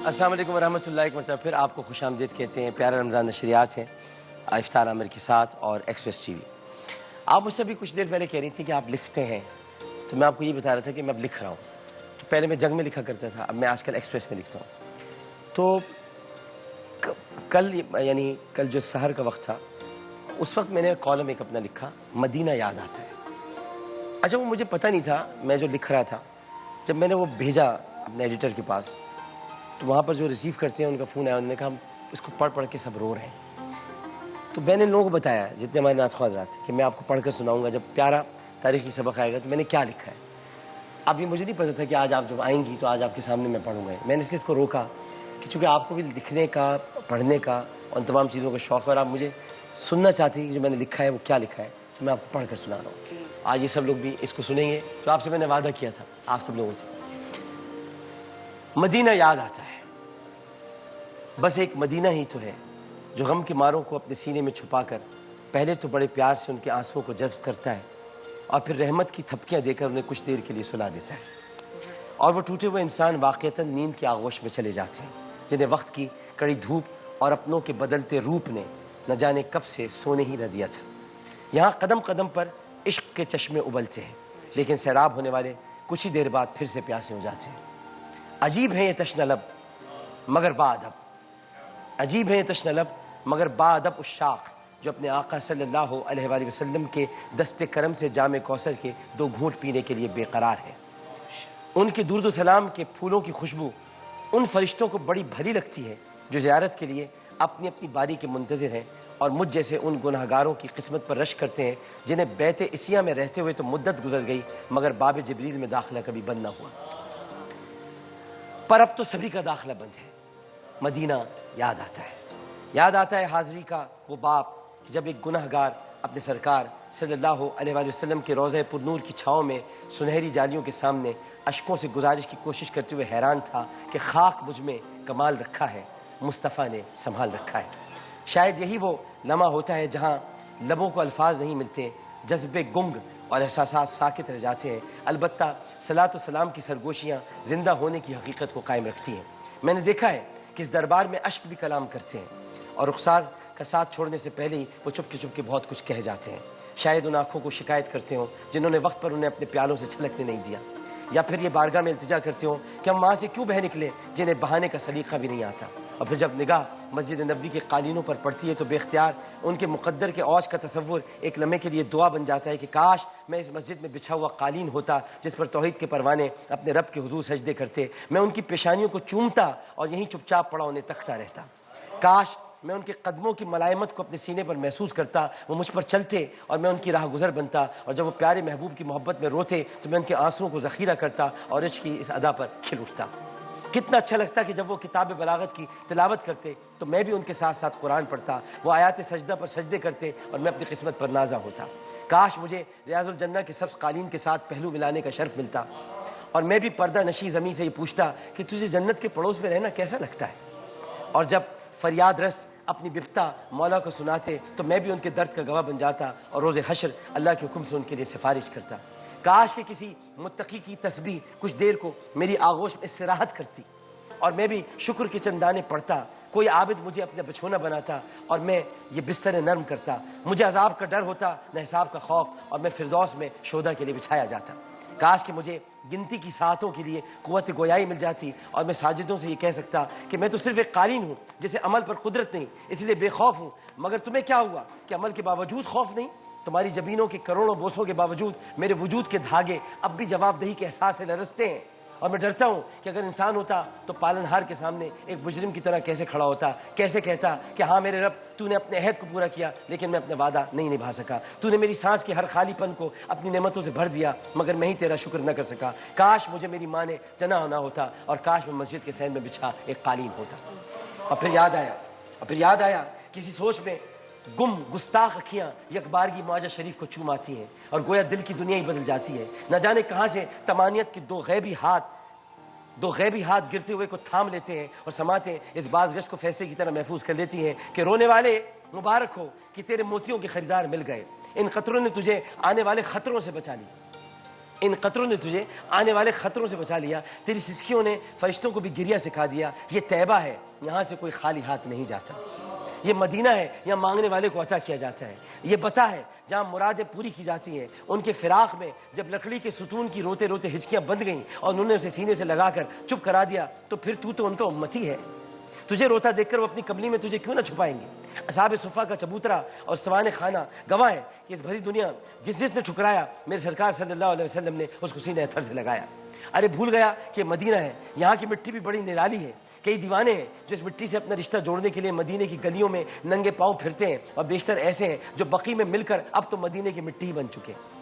السلام علیکم ورحمۃ اللہ، ایک مرتبہ پھر آپ کو خوش آمدید کہتے ہیں۔ پیارا رمضان نشریات ہیں افطار عامر کے ساتھ اور ایکسپریس ٹی وی۔ آپ مجھ سے بھی کچھ دیر پہلے کہہ رہی تھی کہ آپ لکھتے ہیں، تو میں آپ کو یہ بتا رہا تھا کہ میں اب لکھ رہا ہوں۔ تو پہلے میں جنگ میں لکھا کرتا تھا، اب میں آج کل ایکسپریس میں لکھتا ہوں۔ تو کل جو سحر کا وقت تھا، اس وقت میں نے کالم ایک اپنا لکھا، مدینہ یاد آتا ہے۔ اچھا، وہ مجھے پتہ نہیں تھا میں جو لکھ رہا تھا، جب میں نے وہ بھیجا اپنے ایڈیٹر کے پاس، تو وہاں پر جو ریسیو کرتے ہیں ان کا فون آیا، انہوں نے کہا ہم اس کو پڑھ پڑھ کے سب رو رہے ہیں۔ تو میں نے ان لوگوں کو بتایا جتنے ہمارے نعت خواہ حضرات تھے کہ میں آپ کو پڑھ کر سناؤں گا، جب پیارا تاریخی سبق آئے گا تو میں نے کیا لکھا ہے۔ اب یہ مجھے نہیں پتا تھا کہ آج آپ جب آئیں گی تو آج آپ کے سامنے میں پڑھوں گا۔ میں نے اس کو روکا کہ چونکہ آپ کو بھی لکھنے کا، پڑھنے کا اور ان تمام چیزوں کا شوق ہے، اور آپ مجھے سننا چاہتی ہیں کہ جو میں نے لکھا ہے وہ کیا لکھا ہے، تو میں آپ کو پڑھ کر سنا رہا ہوں۔ آج یہ سب لوگ بھی اس کو سنیں گے، تو آپ سے میں نے وعدہ کیا تھا آپ سب لوگوں سے۔ مدینہ یاد آتا ہے، بس ایک مدینہ ہی تو ہے جو غم کے ماروں کو اپنے سینے میں چھپا کر پہلے تو بڑے پیار سے ان کے آنسوؤں کو جذب کرتا ہے، اور پھر رحمت کی تھپکیاں دے کر انہیں کچھ دیر کے لیے سلا دیتا ہے، اور وہ ٹوٹے ہوئے انسان واقعتاً نیند کی آغوش میں چلے جاتے ہیں، جنہیں وقت کی کڑی دھوپ اور اپنوں کے بدلتے روپ نے نہ جانے کب سے سونے ہی نہ دیا تھا۔ یہاں قدم قدم پر عشق کے چشمے ابلتے ہیں، لیکن سیراب ہونے والے کچھ ہی دیر بعد پھر سے پیاسے ہو جاتے ہیں۔ عجیب ہے یہ تشنہ لب مگر باادب، عجیب ہے یہ تشنہ لب مگر باادب عشاق، جو اپنے آقا صلی اللہ علیہ وآلہ وسلم کے دست کرم سے جام کوثر کے 2 گھونٹ پینے کے لیے بے قرار ہے۔ ان کے درود و سلام کے پھولوں کی خوشبو ان فرشتوں کو بڑی بھلی لگتی ہے جو زیارت کے لیے اپنی اپنی باری کے منتظر ہیں، اور مجھ جیسے ان گناہگاروں کی قسمت پر رشک کرتے ہیں جنہیں بیت عصیہ میں رہتے ہوئے تو مدت گزر گئی مگر باب جبریل میں داخلہ کبھی بند نہ ہوا۔ پر اب تو سبھی کا داخلہ بند ہے۔ مدینہ یاد آتا ہے، یاد آتا ہے حاضری کا وہ باب کہ جب ایک گناہگار اپنے سرکار صلی اللہ علیہ وآلہ وسلم کے روضہ پر نور کی چھاؤں میں سنہری جالیوں کے سامنے اشکوں سے گزارش کی کوشش کرتے ہوئے حیران تھا کہ خاک مجھ میں کمال رکھا ہے، مصطفیٰ نے سنبھال رکھا ہے۔ شاید یہی وہ لمحہ ہوتا ہے جہاں لبوں کو الفاظ نہیں ملتے، جذبے گنگ اور احساسات ساکت رہ جاتے ہیں، البتہ صلاۃ و سلام کی سرگوشیاں زندہ ہونے کی حقیقت کو قائم رکھتی ہیں۔ میں نے دیکھا ہے کہ اس دربار میں اشک بھی کلام کرتے ہیں، اور رخسار کا ساتھ چھوڑنے سے پہلے ہی وہ چپ کے بہت کچھ کہہ جاتے ہیں۔ شاید ان آنکھوں کو شکایت کرتے ہوں جنہوں نے وقت پر انہیں اپنے پیالوں سے چھلکنے نہیں دیا، یا پھر یہ بارگاہ میں التجا کرتے ہوں کہ ہم وہاں سے کیوں بہ نکلے جنہیں بہانے کا سلیقہ بھی نہیں آتا۔ اور پھر جب نگاہ مسجد نبوی کے قالینوں پر پڑتی ہے تو بے اختیار ان کے مقدر کے اوج کا تصور ایک لمحے کے لیے دعا بن جاتا ہے کہ کاش میں اس مسجد میں بچھا ہوا قالین ہوتا جس پر توحید کے پروانے اپنے رب کے حضور سجدے کرتے، میں ان کی پیشانیوں کو چومتا اور یہیں چپ چاپ پڑا انہیں تکتا رہتا۔ کاش میں ان کے قدموں کی ملائمت کو اپنے سینے پر محسوس کرتا، وہ مجھ پر چلتے اور میں ان کی راہ گزر بنتا، اور جب وہ پیارے محبوب کی محبت میں روتے تو میں ان کے آنسوؤں کو ذخیرہ کرتا اور عشق کی اس ادا پر کھل اٹھتا۔ کتنا اچھا لگتا کہ جب وہ کتاب بلاغت کی تلاوت کرتے تو میں بھی ان کے ساتھ ساتھ قرآن پڑھتا، وہ آیات سجدہ پر سجدے کرتے اور میں اپنی قسمت پر نازا ہوتا۔ کاش مجھے ریاض الجنہ کے سبز قالین کے ساتھ پہلو ملانے کا شرف ملتا، اور میں بھی پردہ نشی زمین سے یہ پوچھتا کہ تجھے جنت کے پڑوس میں رہنا کیسا لگتا ہے، اور جب فریاد رس اپنی بپتا مولا کو سناتے تو میں بھی ان کے درد کا گواہ بن جاتا اور روز حشر اللہ کے حکم سے ان کے لیے سفارش کرتا۔ کاش کہ کسی متقی کی تسبیح کچھ دیر کو میری آغوش میں استراحت کرتی اور میں بھی شکر کے چندانے پڑھتا، کوئی عابد مجھے اپنا بچھونا بناتا اور میں یہ بستر نرم کرتا، مجھے عذاب کا ڈر ہوتا نہ حساب کا خوف، اور میں فردوس میں شہداء کے لیے بچھایا جاتا۔ کاش کہ مجھے گنتی کی ساعتوں کے لیے قوت گویائی مل جاتی اور میں ساجدوں سے یہ کہہ سکتا کہ میں تو صرف ایک قالین ہوں جسے عمل پر قدرت نہیں، اس لیے بے خوف ہوں، مگر تمہیں کیا ہوا کہ عمل کے باوجود خوف نہیں؟ تمہاری جبینوں کے کروڑوں بوسوں کے باوجود میرے وجود کے دھاگے اب بھی جواب دہی کے احساس سے لرزتے ہیں، اور میں ڈرتا ہوں کہ اگر انسان ہوتا تو پالن ہار کے سامنے ایک مجرم کی طرح کیسے کھڑا ہوتا، کیسے کہتا کہ ہاں میرے رب تو نے اپنے عہد کو پورا کیا لیکن میں اپنا وعدہ نہیں نبھا سکا، تو نے میری سانس کے ہر خالی پن کو اپنی نعمتوں سے بھر دیا مگر میں ہی تیرا شکر نہ کر سکا۔ کاش مجھے میری ماں نے جنا ہونا ہوتا، اور کاش میں مسجد کے صحن میں بچھا ایک قالین ہوتا۔ اور پھر یاد آیا کسی سوچ میں گم گستاخ اکھیاں یکبارگی معاجہ شریف کو چوم آتی ہیں اور گویا دل کی دنیا ہی بدل جاتی ہے، نہ جانے کہاں سے تمانیت کے دو غیبی ہاتھ گرتے ہوئے کو تھام لیتے ہیں اور سماتے اس بازگشت کو فیصلے کی طرح محفوظ کر لیتی ہیں کہ رونے والے مبارک ہو کہ تیرے موتیوں کے خریدار مل گئے، ان قطروں نے تجھے آنے والے خطروں سے بچا لی۔ ان قطروں نے تجھے آنے والے خطروں سے بچا لیا، تیری سسکیوں نے فرشتوں کو بھی گریہ سکھا دیا۔ یہ طیبہ ہے، یہاں سے کوئی خالی ہاتھ نہیں جاتا۔ یہ مدینہ ہے، یہاں مانگنے والے کو عطا کیا جاتا ہے۔ یہ بتا ہے جہاں مرادیں پوری کی جاتی ہیں۔ ان کے فراق میں جب لکڑی کے ستون کی روتے روتے ہچکیاں بند گئیں اور انہوں نے اسے سینے سے لگا کر چپ کرا دیا، تو پھر تو ان کا امتی ہے۔ تجھے روتا دیکھ کر وہ اپنی کملی میں تجھے کیوں نہ چھپائیں گے؟ اصحاب صفا کا چبوترا اور سوان خانہ گواہ ہے کہ اس بھری دنیا جس نے ٹھکرایا، میرے سرکار صلی اللہ علیہ وسلم نے اس کو سینے اتھر سے لگایا۔ ارے بھول گیا کہ مدینہ ہے، یہاں کی مٹی بھی بڑی نرالی ہے۔ کئی دیوانے ہیں جو اس مٹی سے اپنا رشتہ جوڑنے کے لیے مدینے کی گلیوں میں ننگے پاؤں پھرتے ہیں، اور بیشتر ایسے ہیں جو بقی میں مل کر اب تو مدینے کی مٹی ہی بن چکے ہیں۔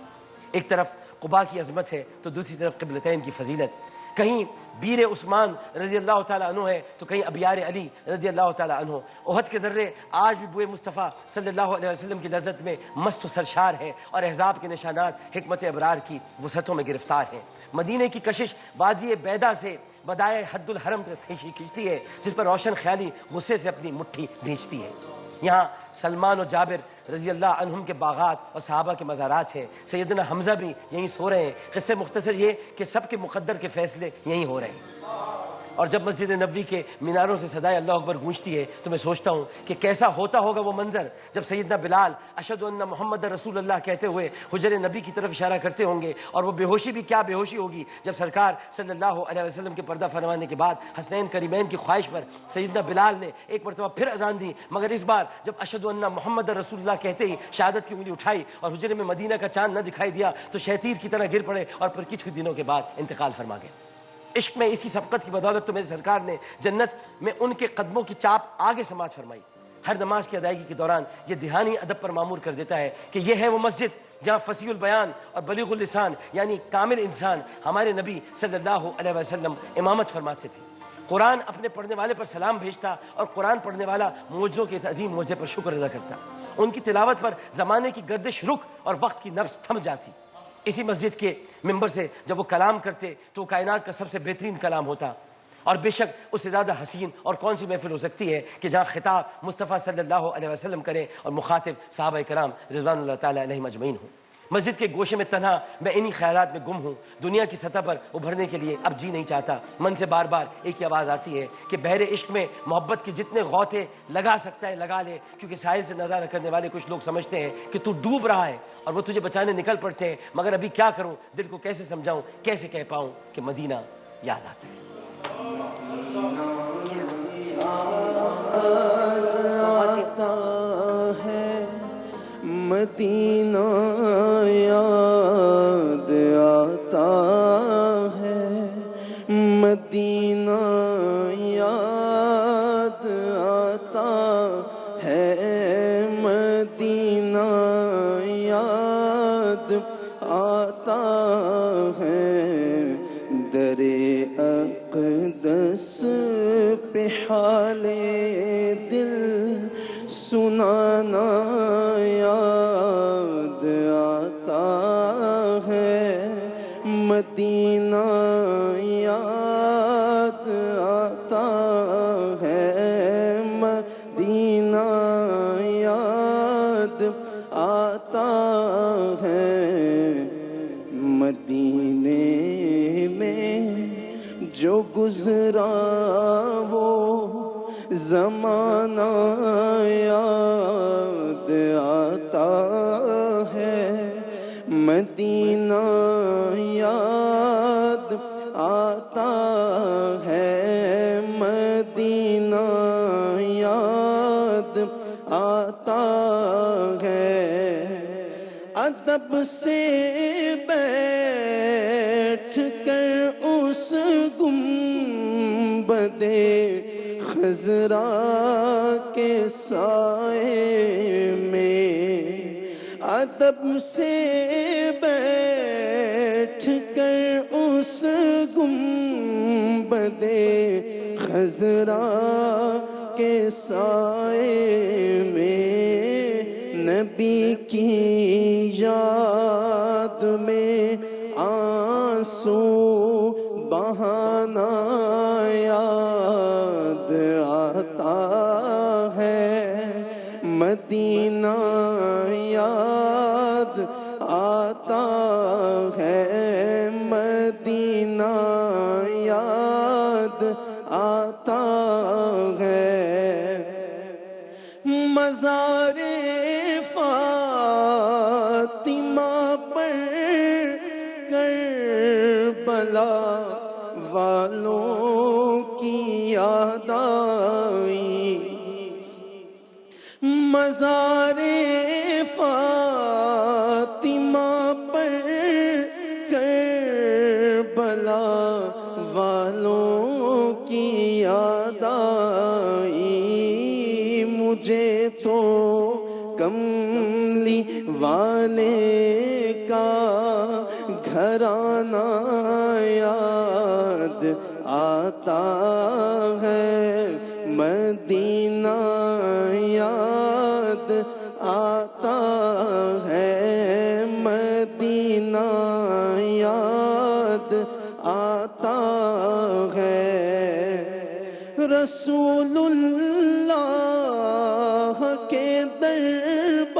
ایک طرف قباء کی عظمت ہے تو دوسری طرف قبلتین کی فضیلت۔ کہیں بیر عثمان رضی اللہ تعالیٰ عنہ ہے تو کہیں ابیار علی رضی اللہ تعالیٰ عنہ۔ احد کے ذرے آج بھی بوئے مصطفیٰ صلی اللہ علیہ وسلم کی لذت میں مست و سرشار ہیں، اور احزاب کے نشانات حکمت ابرار کی وسعتوں میں گرفتار ہیں۔ مدینے کی کشش وادی بیدا سے بدائے حد الحرم کھینچتی ہے، جس پر روشن خیالی غصے سے اپنی مٹھی بھینچتی ہے۔ یہاں سلمان و جابر رضی اللہ عنہم کے باغات اور صحابہ کے مزارات ہیں۔ سیدنا حمزہ بھی یہیں سو رہے ہیں۔ قصے مختصر یہ کہ سب کے مقدر کے فیصلے یہیں ہو رہے ہیں۔ اور جب مسجد نبوی کے میناروں سے صدائے اللہ اکبر گونجتی ہے تو میں سوچتا ہوں کہ کیسا ہوتا ہوگا وہ منظر جب سیدنا بلال اشہد ان محمد رسول اللہ کہتے ہوئے حجر نبی کی طرف اشارہ کرتے ہوں گے، اور وہ بے ہوشی بھی کیا بے ہوشی ہوگی جب سرکار صلی اللہ علیہ وسلم کے پردہ فرمانے کے بعد حسنین کریمین کی خواہش پر سیدنا بلال نے ایک مرتبہ پھر اذان دی، مگر اس بار جب اشہد ان محمد رسول اللہ کہتے ہی شہادت کی انگلی اٹھائی اور حجرے میں مدینہ کا چاند نہ دکھائی دیا تو شیطیر کی طرح گر پڑے اور پھر کچھ دنوں کے بعد انتقال فرما گئے۔ عشق میں اسی سبقت کی بدولت تو میرے سرکار نے جنت میں ان کے قدموں کی چاپ آگے سماعت فرمائی۔ ہر نماز کی ادائیگی کے دوران یہ دھیانی ادب پر معمور کر دیتا ہے کہ یہ ہے وہ مسجد جہاں فصیح البیان اور بلیغ اللسان یعنی کامل انسان ہمارے نبی صلی اللہ علیہ وسلم امامت فرماتے تھے۔ قرآن اپنے پڑھنے والے پر سلام بھیجتا اور قرآن پڑھنے والا معجزوں کے اس عظیم معجزے پر شکر ادا کرتا۔ ان کی تلاوت پر زمانے کی گردش رک اور وقت کی نبض تھم جاتی۔ اسی مسجد کے ممبر سے جب وہ کلام کرتے تو وہ کائنات کا سب سے بہترین کلام ہوتا، اور بے شک اس سے زیادہ حسین اور کون سی محفل ہو سکتی ہے کہ جہاں خطاب مصطفیٰ صلی اللہ علیہ وسلم کرے اور مخاطب صحابہ کرام رضوان اللہ تعالیٰ علیہم اجمعین ہوں۔ مسجد کے گوشے میں تنہا میں انہی خیالات میں گم ہوں۔ دنیا کی سطح پر ابھرنے کے لیے اب جی نہیں چاہتا۔ من سے بار بار ایک ہی آواز آتی ہے کہ بحر عشق میں محبت کے جتنے غوطے لگا سکتا ہے لگا لے، کیونکہ ساحل سے نظارہ کرنے والے کچھ لوگ سمجھتے ہیں کہ تو ڈوب رہا ہے اور وہ تجھے بچانے نکل پڑتے ہیں، مگر ابھی کیا کروں، دل کو کیسے سمجھاؤں، کیسے کہہ پاؤں کہ مدینہ یاد آتا ہے۔ مدینہ یاد آتا ہے، مدینہ یاد آتا ہے، مدینہ یاد آتا ہے، در اقدس پہ حال دل سنانا یاد آتا ہے، مدینہ یاد آتا ہے، مدینہ یاد آتا ہے، مدینے میں جو گزرا وہ زمانہ یاد آتا ہے، مدینہ یاد آتا ہے، مدینہ یاد آتا ہے، ادب سے بیٹھ کر اس گنبد خضرا کے سائے میں، ادب سے بیٹھ کر اس گنبد خضرا کے سائے میں، نبی کی یاد میں آنسو بہانا یاد آتا ہے، مدینہ یاد آتا ہے، آتا ہے مزار فاطمہ پر کربلا والوں کی یاد آئی مزار فاطمہ پر کربلا والوں کی یاد آئی مجھے تو کملی والے کا گھرانہ یاد آتا ہے مدینہ یاد آتا ہے مدینہ یاد آتا ہے رسول اللہ کے دربار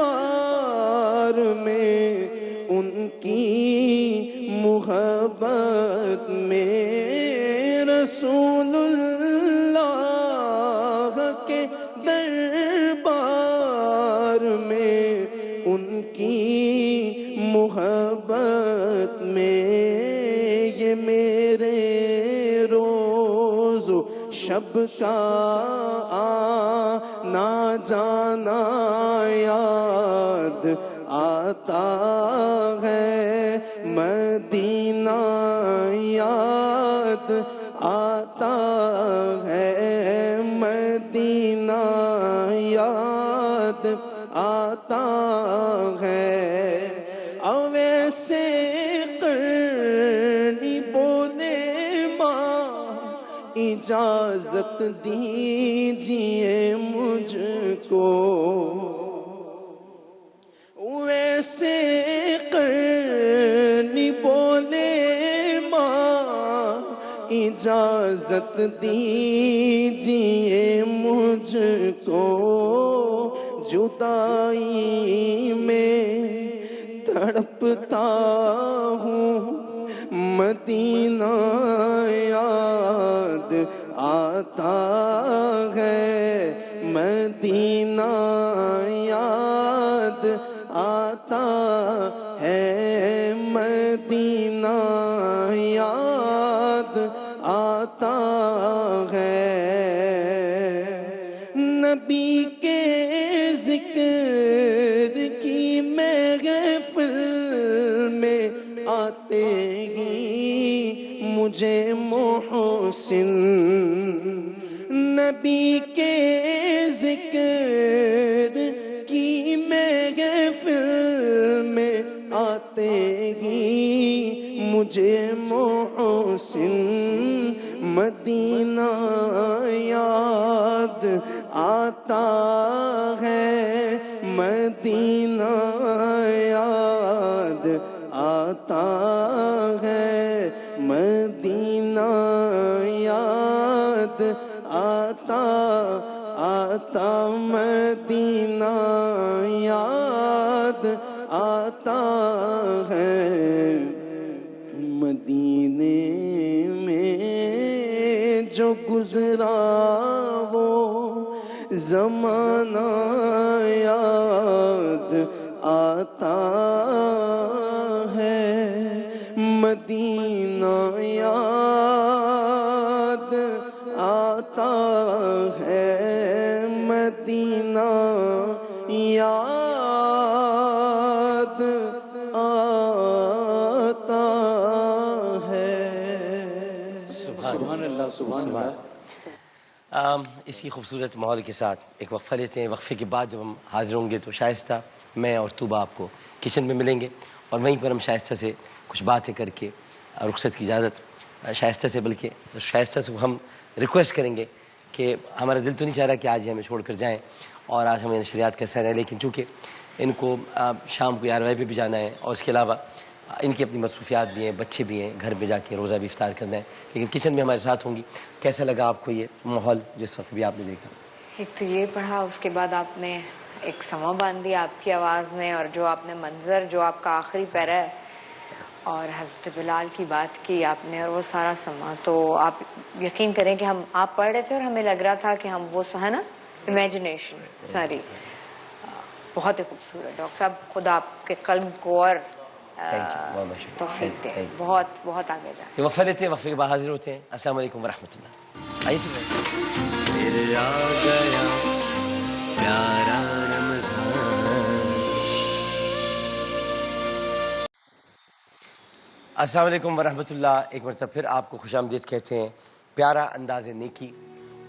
میں ان کی محبت میں رسول اللہ کے دربار میں ان کی محبت میں یہ میرے روز و شب کا آنا جانا یاد آتا ہے مدینہ یاد آتا ہے مدینہ یاد آتا ہے اویسے قرنی بولے ماں اجازت دیجیے مجھ کو ویسے قرنی بولے ماں اجازت دیجیے مجھ کو جدائی میں تڑپتا ہوں مدینہ یاد آتا ہے مدینہ یاد آتا ہے مدینہ یاد آتا ہے نبی کے ذکر کی محفل میں آتے ہی مجھے محسن نبی کے ذکر کی محفل میں آتے ہی مجھے محسن مدینہ یاد آتا ہے مدینہ یاد آتا ہے مدینہ یاد آتا آتا مدینہ یاد آتا ہے مدینے میں جو گزرا وہ زمانہ یاد آتا ہے مدینہ یاد آتا ہے مدینہ یاد آتا ہے سبحان اللہ سبحان اللہ اسی خوبصورت ماحول کے ساتھ ایک وقفہ لیتے ہیں وقفے کے بعد جب ہم حاضر ہوں گے تو شائستہ میں اور طوبہ آپ کو کچن میں ملیں گے اور وہیں پر ہم شائستہ سے کچھ باتیں کر کے رخصت کی اجازت شائستہ سے بلکہ شائستہ سے ہم ریکویسٹ کریں گے کہ ہمارا دل تو نہیں چاہ رہا کہ آج ہی ہمیں چھوڑ کر جائیں اور آج ہمیں نشریات کا سر ہے لیکن چونکہ ان کو شام کو یاروے پہ بھی جانا ہے اور اس کے علاوہ ان کی اپنی مصروفیات بھی ہیں بچے بھی ہیں گھر پہ جا کے روزہ بھی افطار کرنا ہے لیکن کچن میں ہمارے ساتھ ہوں گی کیسا لگا آپ کو یہ ماحول جس وقت بھی آپ نے دیکھا ایک تو یہ پڑھا اس کے بعد آپ نے ایک سما باندھ دیا آپ کی آواز نے اور جو آپ نے منظر جو آپ کا آخری پیرا ہے اور حضرت بلال کی بات کی آپ نے اور وہ سارا سما، تو آپ یقین کریں کہ آپ پڑھ رہے تھے اور ہمیں لگ رہا تھا کہ ہم وہ ہے نا امیجنیشن ساری بہت ہی خوبصورت. ڈاکٹر صاحب خدا آپ کے قلب کو اور توفیق دے، بہت بہت آگے جائیں. وقفہ لیتے ہیں، وقفے کے بعد حاضر ہوتے ہیں. السلام علیکم ورحمۃ اللہ. آئیے پھر آ گیا پیارا رمضان. السلام علیکم ورحمۃ اللہ. ایک مرتبہ پھر آپ کو خوش آمدید کہتے ہیں. پیارا انداز نیکی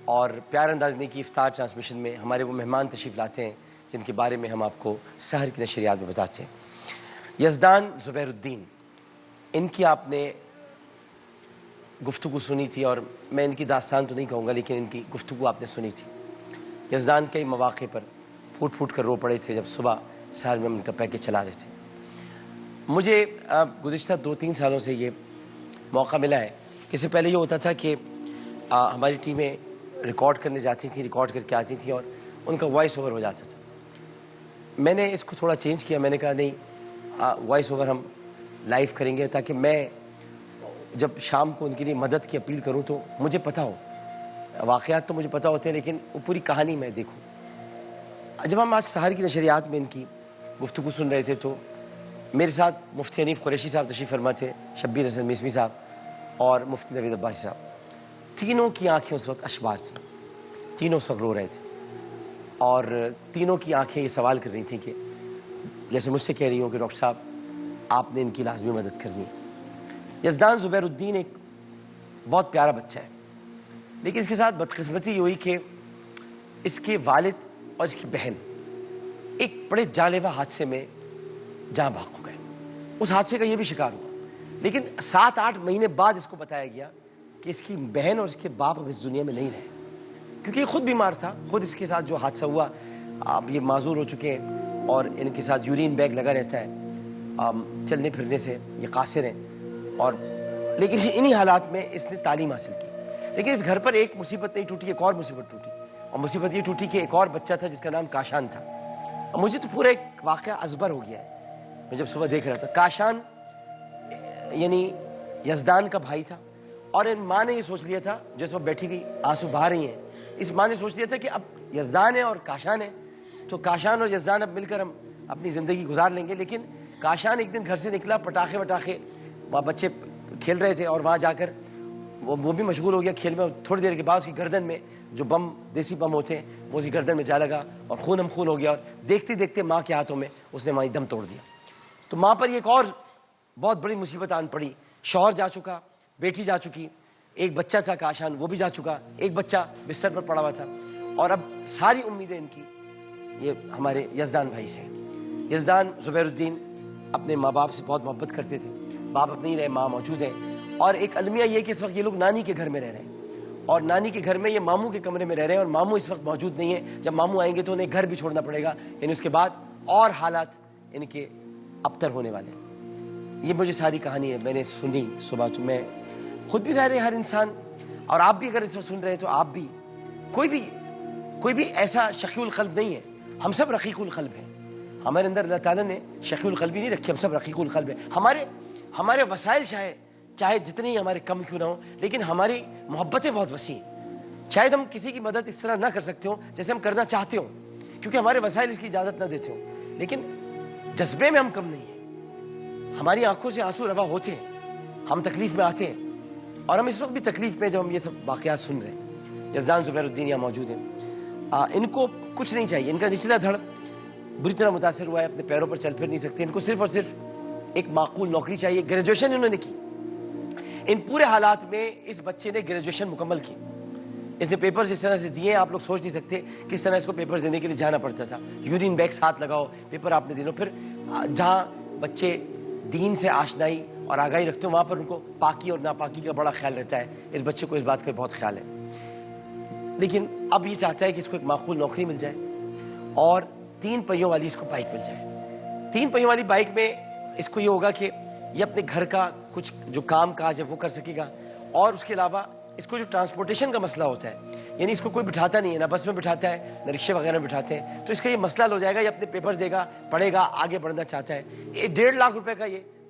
اور پیارا انداز نیکی افطار ٹرانسمیشن میں ہمارے وہ مہمان تشریف لاتے ہیں جن کے بارے میں ہم آپ کو سحر کی نشریات میں بتاتے ہیں. یزدان زبیر الدین، ان کی آپ نے گفتگو سنی تھی، اور میں ان کی داستان تو نہیں کہوں گا لیکن ان کی گفتگو آپ نے سنی تھی. یزدان کئی مواقع پر پھوٹ پھوٹ کر رو پڑے تھے جب صبح سحر میں ہم ان کا پیکیج چلا رہے تھے. مجھے گزشتہ 2-3 سالوں سے یہ موقع ملا ہے. اس سے پہلے یہ ہوتا تھا کہ ہماری ٹیمیں ریکارڈ کرنے جاتی تھیں، ریکارڈ کر کے آتی تھیں اور ان کا وائس اوور ہو جاتا تھا. میں نے اس کو تھوڑا چینج کیا. میں نے کہا نہیں، وائس اوور ہم لائیو کریں گے تاکہ میں جب شام کو ان کے لیے مدد کی اپیل کروں تو مجھے پتہ ہو. واقعات تو مجھے پتہ ہوتے ہیں لیکن وہ پوری کہانی میں دیکھوں. جب ہم آج سحر کی نشریات میں ان کی گفتگو سن رہے تھے تو میرے ساتھ مفتی حنیف قریشی صاحب تشریف فرما تھے، شبیر حسن میسمی صاحب اور مفتی نوید عباسی صاحب. تینوں کی آنکھیں اس وقت اشبار تھیں، تینوں اس وقت رو رہے تھے اور تینوں کی آنکھیں یہ سوال کر رہی تھیں کہ جیسے مجھ سے کہہ رہی ہوں کہ ڈاکٹر صاحب آپ نے ان کی لازمی مدد کرنی ہے. یزدان زبیر الدین ایک بہت پیارا بچہ ہے، لیکن اس کے ساتھ بدقسمتی یہ ہوئی کہ اس کے والد اور اس کی بہن ایک بڑے جانلیوا حادثے میں جاں بحق ہو گئے. اس حادثے کا یہ بھی شکار ہوا، لیکن 7-8 مہینے بعد اس کو بتایا گیا کہ اس کی بہن اور اس کے باپ اب اس دنیا میں نہیں رہے، کیونکہ یہ خود بیمار تھا. خود اس کے ساتھ جو حادثہ ہوا، اب یہ معذور ہو چکے ہیں اور ان کے ساتھ یورین بیگ لگا رہتا ہے، چلنے پھرنے سے یہ قاصر ہیں. اور لیکن انہی حالات میں اس نے تعلیم حاصل کی. لیکن اس گھر پر ایک مصیبت نہیں ٹوٹی، ایک اور مصیبت ٹوٹی. اور مصیبت یہ ٹوٹی کہ ایک اور بچہ تھا جس کا نام کاشان تھا. اور مجھے تو پورا ایک واقعہ ازبر ہو گیا ہے. میں جب صبح دیکھ رہا تھا، کاشان یعنی یزدان کا بھائی تھا، اور ان ماں نے یہ سوچ لیا تھا، جو اس وقت بیٹھی ہوئی آنسو بہا رہی ہیں، اس ماں نے سوچ لیا تھا کہ اب یزدان ہے اور کاشان ہے تو کاشان اور یزدان اب مل کر ہم اپنی زندگی گزار لیں گے. لیکن کاشان ایک دن گھر سے نکلا، پٹاخے وٹاخے، وہاں بچے کھیل رہے تھے اور وہاں جا کر وہ بھی مشغول ہو گیا کھیل میں. تھوڑی دیر کے بعد اس کی گردن میں جو بم، دیسی بم ہوتے ہیں، وہ اس کی گردن میں جا لگا اور خون ہم خون ہو گیا. اور دیکھتے دیکھتے ماں کے ہاتھوں میں اس نے وہیں دم توڑ دیا. تو ماں پر ایک اور بہت بڑی مصیبت آن پڑی. شوہر جا چکا، بیٹی جا چکی، ایک بچہ تھا کاشان وہ بھی جا چکا، ایک بچہ بستر پر پڑا ہوا تھا. اور اب ساری امیدیں ان کی یہ ہمارے یزدان بھائی سے. یزدان زبیر الدین اپنے ماں باپ سے بہت محبت کرتے تھے. باپ اب نہیں رہے، ماں موجود ہیں. اور ایک المیہ یہ کہ اس وقت یہ لوگ نانی کے گھر میں رہ رہے ہیں، اور نانی کے گھر میں یہ ماموں کے کمرے میں رہ رہے ہیں، اور ماموں اس وقت موجود نہیں ہیں. جب ماموں آئیں گے تو انہیں گھر بھی چھوڑنا پڑے گا، یعنی اس کے بعد اور حالات ان کے ابتر ہونے والے ہیں. یہ مجھے ساری کہانی ہے، میں نے سنی صبح. تو میں خود بھی ظاہر ہے ہر انسان، اور آپ بھی اگر اس وقت سن رہے ہیں تو آپ بھی کوئی بھی ایسا شقی القلب نہیں ہے. ہم سب رقیق القلب ہیں. ہمارے اندر اللہ تعالیٰ نے شقی القلبی نہیں رکھی، ہم سب رقیق القلب ہیں. ہمارے وسائل چاہے جتنے ہی ہمارے کم کیوں نہ ہوں، لیکن ہماری محبتیں بہت وسیع ہیں. شاید ہم کسی کی مدد اس طرح نہ کر سکتے ہوں جیسے ہم کرنا چاہتے ہوں، کیونکہ ہمارے وسائل اس کی اجازت نہ دیتے ہوں، لیکن جذبے میں ہم کم نہیں ہیں. ہماری آنکھوں سے آنسو روا ہوتے ہیں، ہم تکلیف میں آتے ہیں، اور ہم اس وقت بھی تکلیف میں جب ہم یہ سب واقعات سن رہے ہیں. یزدان زبیر الدین یہاں موجود ہیں. ان کو کچھ نہیں چاہیے. ان کا نچلا دھڑ بری طرح متاثر ہوا ہے، اپنے پیروں پر چل پھر نہیں سکتے. ان کو صرف اور صرف ایک معقول نوکری چاہیے. گریجویشن انہوں نے کی. ان پورے حالات میں اس بچے نے گریجویشن مکمل کی. اس نے پیپر جس طرح سے دیے آپ لوگ سوچ نہیں سکتے کس طرح اس کو پیپر دینے کے لیے جانا پڑتا تھا. یورین بیگس ہاتھ لگاؤ، پیپر آپ نے دینا. پھر جہاں بچے دین سے آشنائی اور آگاہی رکھتے ہیں وہاں پر ان کو پاکی اور ناپاکی کا بڑا خیال رہتا ہے. اس بچے کو اس بات کا بہت خیال ہے. لیکن اب یہ چاہتا ہے کہ اس کو ایک معقول نوکری مل جائے اور 3 پہیوں والی اس کو بائک مل جائے. 3 پہیوں والی بائک میں اس کو یہ ہوگا کہ یہ اپنے گھر کا کچھ جو کام کاج ہے وہ کر سکے گا، اور اس کے علاوہ اس کو جو ٹرانسپورٹیشن کا مسئلہ ہوتا ہے، یعنی اس کو کوئی بٹھاتا نہیں ہے، نہ بس میں بٹھاتا ہے نہ رکشے وغیرہ میں بٹھاتے ہیں، تو اس کا یہ مسئلہ ہو جائے گا. یہ اپنے پیپر دے گا، پڑھے گا، آگے بڑھنا چاہتا ہے. 1.5 لاکھ روپے کا یہ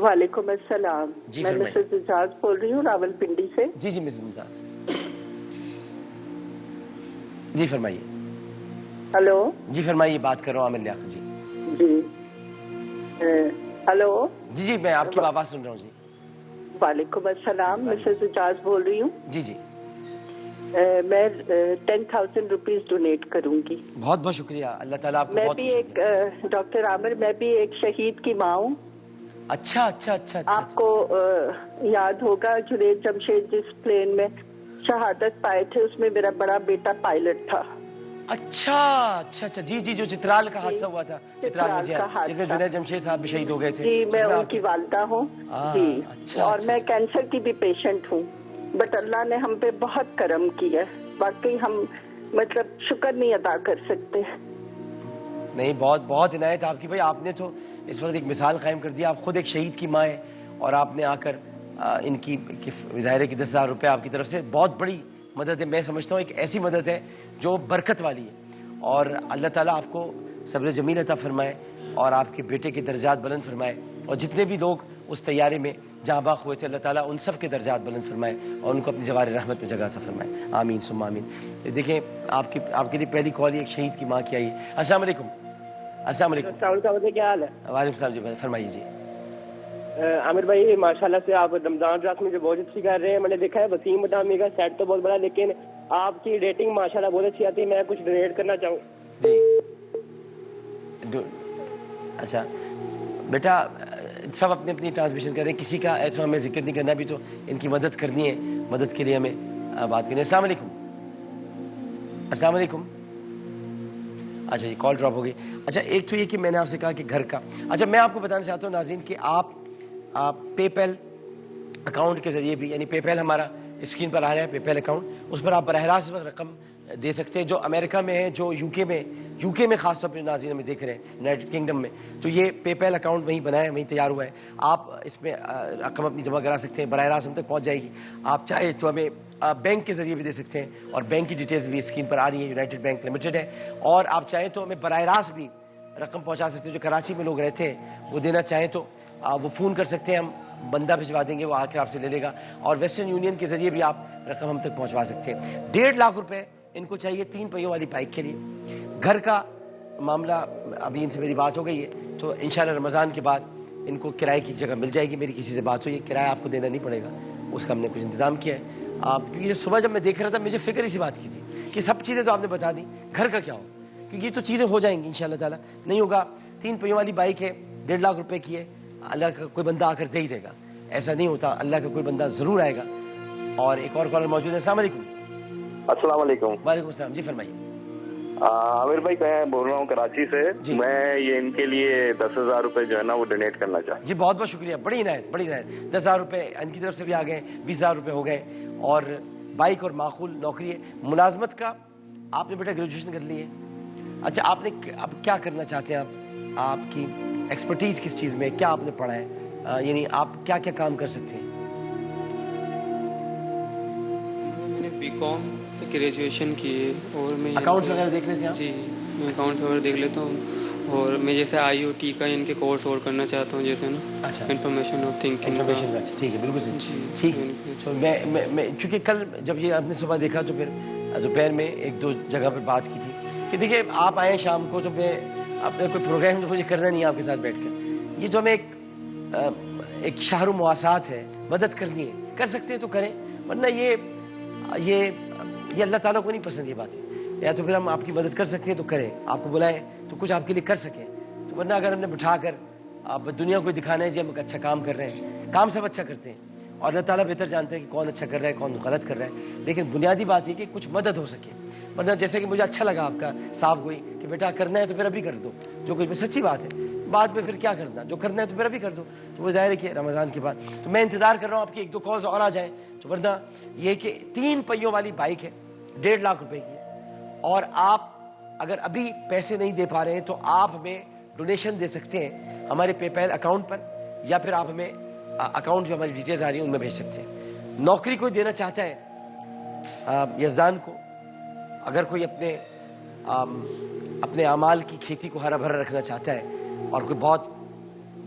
وعلیکم السلام. جی میں فرمائیے. مسز اعجاز بول رہی ہوں راولپنڈی سے. جی جی مسز ممتاز جی فرمائیے. ہلو. جی فرمائیے, بات کر رہا ہوں عامر لیاقت. جی جی ہلو. جی جی میں آپ کی آواز سن رہا ہوں. جی وعلیکم السلام. مسز اعجاز بول رہی ہوں. جی جی میں 10,000 روپیز ڈونیٹ کروں گی. بہت بہت شکریہ. اللہ تعالیٰ آپ کو میں بہت بھی خوش ایک رکھے. ڈاکٹر عامر میں بھی ایک شہید کی ماں ہوں. اچھا اچھا اچھا اچھا آپ کو یاد ہوگا جنید جمشید جس پلین میں شہادت پائے تھے اس میں میرا بڑا بیٹا پائلٹ تھا. اچھا اچھا اچھا. جی جی جو چترال کا حادثہ ہوا تھا, چترال میں, جس میں جنید جمشید صاحب بھی شہید ہو گئے تھے. جی میں جس ان کی والدہ ہوں. جی اچھا اور میں کینسر کی بھی پیشنٹ ہوں. بٹ اللہ نے ہم پہ بہت کرم کیا. واقعی ہم مطلب شکر نہیں ادا کر سکتے. نہیں, بہت بہت عنایت آپ کی. بھائی آپ نے تو اس وقت ایک مثال قائم کر دیا. آپ خود ایک شہید کی ماں ہیں اور آپ نے آ کر ان کی ظاہر ہے کہ 10,000 روپے آپ کی طرف سے بہت بڑی مدد ہے. میں سمجھتا ہوں ایک ایسی مدد ہے جو برکت والی ہے, اور اللہ تعالیٰ آپ کو صبر جمیل عطا فرمائے اور آپ کے بیٹے کے درجات بلند فرمائے, اور جتنے بھی لوگ اس طیارے میں جہاں باغ ہوئے تھے اللہ تعالیٰ ان سب کے درجات بلند فرمائے اور ان کو اپنی جوار رحمت میں جگہ عطا فرمائے. آمین ثم آمین. دیکھیں آپ کے لیے پہلی کال ایک شہید کی ماں کی آئی. السلام علیکم. السلام علیکم. کیا حال ہے؟ وعلیکم السلام. جی فرمائیے. جی عامر بھائی ماشاءاللہ سے آپ رمضان رات میں جو بہت اچھی کر رہے ہیں. میں نے دیکھا ہے وسیم مدامی کا سیٹ تو بہت بڑا, لیکن آپ کی ریٹنگ ماشاءاللہ بہت اچھی آتی ہے. میں کچھ ڈونیٹ کرنا چاہوں. جی اچھا بیٹا, سب اپنی اپنی ٹرانسمیشن کریں. کسی کا ایسا ہمیں ذکر نہیں کرنا, بھی تو ان کی مدد کرنی ہے. مدد کے لیے ہمیں بات کریں. السلام علیکم. السلام علیکم. اچھا یہ کال ڈراپ ہو گئی. اچھا ایک تو یہ کہ میں نے آپ سے کہا کہ گھر کا. اچھا میں آپ کو بتانا چاہتا ہوں ناظرین کہ آپ پے پیل اکاؤنٹ کے ذریعے بھی, یعنی پے پیل ہمارا اسکرین پر آ رہا ہے, پے پیل اکاؤنٹ, اس پر آپ براہ راست رقم دے سکتے ہیں. جو امریکہ میں ہے, جو یو کے میں خاص طور پہ ناظرین ہمیں دیکھ رہے ہیں یونائٹڈ کنگڈم میں, تو یہ پے پیل اکاؤنٹ وہیں بنا ہے, وہیں تیار ہوا ہے. آپ اس میں رقم اپنی جمع کرا سکتے ہیں, براہ راست ہم تک پہنچ جائے گی. آپ چاہے تو ہمیں بینک کے ذریعے بھی دے سکتے ہیں, اور بینک کی ڈیٹیلز بھی اسکرین پر آ رہی ہیں. یونائٹڈ بینک لمیٹڈ ہے. اور آپ چاہیں تو ہمیں براہ راست بھی رقم پہنچا سکتے ہیں. جو کراچی میں لوگ رہتے ہیں وہ دینا چاہیں تو وہ فون کر سکتے ہیں, ہم بندہ بھجوا دیں گے, وہ آ کر آپ سے لے لے گا. اور ویسٹرن یونین کے ذریعے بھی آپ رقم ہم تک پہنچوا سکتے ہیں. 1.5 لاکھ روپے ان کو چاہیے 3 پہیوں والی بائک کے لیے. گھر کا معاملہ ابھی ان سے میری بات ہو گئی ہے, تو انشاءاللہ رمضان کے بعد ان کو کرائے کی جگہ مل جائے گی. میری کسی سے بات ہوئی ہے, کرایہ آپ کو دینا نہیں پڑے گا, اس کا ہم نے کچھ انتظام کیا ہے. کیونکہ صبح جب میں دیکھ رہا تھا مجھے فکر اسی بات کی تھی کہ سب چیزیں تو آپ نے بتا دیں, گھر کا کیا ہو, کیونکہ یہ تو چیزیں ہو جائیں گی انشاءاللہ تعالیٰ. نہیں ہوگا 3 پہیوں والی بائک ہے, 1.5 لاکھ روپے کی ہے, اللہ کا کوئی بندہ آ کر دے ہی دے گا. ایسا نہیں ہوتا, اللہ کا کوئی بندہ ضرور آئے گا. اور ایک اور کالر موجود ہے. السلام علیکم. السلام علیکم. وعلیکم السلام. جی فرمائیے. عامر بھائی میں بول رہا ہوں کراچی سے. جی. میں یہ ان کے لیے 10,000 روپے جو ہے نا وہ ڈونیٹ کرنا چاہتا ہوں. جی بہت بہت شکریہ, بڑی عنایت, بڑی عنایت. 10,000 روپے ان کی طرف سے بھی آ گئے, 20,000 روپے ہو گئے. اور بائک اور معقول نوکری ہے. ملازمت کا آپ نے بیٹا گریجویشن کر لی ہے. اچھا آپ نے اب کیا کرنا چاہتے ہیں, آپ کی ایکسپرٹیز کس چیز میں, کیا آپ نے پڑھا ہے, یعنی آپ کیا کیا کام کر سکتے ہیں؟ میں نے BCom سے گریجویشن کی ہے, اور میں اکاؤنٹس وغیرہ دیکھ لیتے ہیں. جی میں اکاؤنٹس وغیرہ دیکھ لیتا ہوں, اور میں جیسے IoT کا ان کے کورس اور کرنا چاہتا ہوں, جیسے نا اچھا انفارمیشن آف تھنکنگ کا. ٹھیک ہے, بالکل صحیح. جی ٹھیک ہے. تو میں چونکہ کل جب یہ آپ نے صبح دیکھا تو پھر دوپہر میں 1-2 جگہ پر بات کی تھی کہ دیکھیے آپ آئیں شام کو, تو میں اپنے کوئی پروگرام تو مجھے کرنا نہیں ہے آپ کے ساتھ بیٹھ کر. یہ جو ہمیں ایک شہر و مواسات ہے, مدد کرنی ہے, کر سکتے ہیں تو کریں, ورنہ یہ اللہ تعالیٰ کو نہیں پسند یہ بات ہے. یا تو پھر ہم آپ کی مدد کر سکتے ہیں تو کریں, آپ کو بلائیں تو کچھ آپ کے لیے کر سکیں. تو ورنہ اگر ہم نے بٹھا کر آپ دنیا کو دکھانا ہے جی ہم اچھا کام کر رہے ہیں, کام سب اچھا کرتے ہیں, اور اللہ تعالیٰ بہتر جانتے ہیں کہ کون اچھا کر رہا ہے کون غلط کر رہا ہے, لیکن بنیادی بات یہ کہ کچھ مدد ہو سکے. ورنہ جیسے کہ مجھے اچھا لگا آپ کا صاف گوئی کہ بیٹا کرنا ہے تو پھر ابھی کر دو, جو کچھ سچی بات ہے, بعد میں پھر کیا کرنا, جو کرنا ہے تو پھر ابھی کر دو. تو وہ ظاہر ہے کہ رمضان کے بعد, تو میں انتظار کر رہا ہوں آپ کی 1-2 کالز اور آ جائیں. تو ورنہ یہ کہ 3 پہیوں والی بائک ہے, 1.5 لاکھ روپے کی, اور آپ اگر ابھی پیسے نہیں دے پا رہے ہیں تو آپ ہمیں ڈونیشن دے سکتے ہیں ہمارے پے پیل اکاؤنٹ پر, یا پھر آپ ہمیں اکاؤنٹ جو ہماری ڈیٹیلز آ رہی ہیں ان میں بھیج سکتے ہیں. نوکری کوئی دینا چاہتا ہے یزدان کو, اگر کوئی اپنے اعمال کی کھیتی کو ہرا بھرا رکھنا چاہتا ہے, اور کوئی بہت